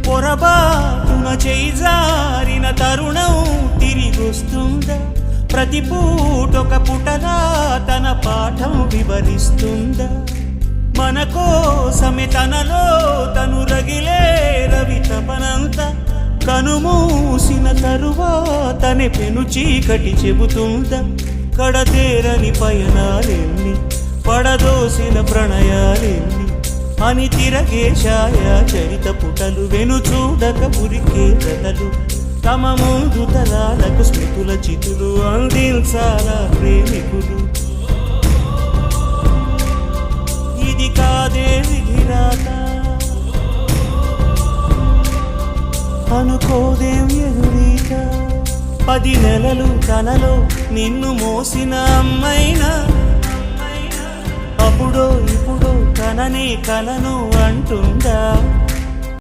పొరబాటున చేజారిన తరుణం తిరిగొస్తుందా? ప్రతి పూటొక పుటలా తన పాఠం వివరిస్తుందా? మన కోసమే తనలో తను రగిలే రవి తపనంత కనుమూసిన తరువాతనే పెను చీకటి చెబుతుందా? కడతేరని పయనాలెన్ని పడదోసిన ప్రణయాలెన్ని అని తిరగే ఛాయా చరిత పుటలు వెనుచూడక ఉరికే కథలు తమ ముందు తరాలకు స్మృతుల చితులు అందించాల ప్రేమికులు. ఇది కాదే విధిరాత అనుకోదేం ఎదురీత. 10 నెలలు తనలో నిన్ను మోసిన అమ్మైనా అప్పుడో ఇప్పుడో తననే కలను అంటుందా?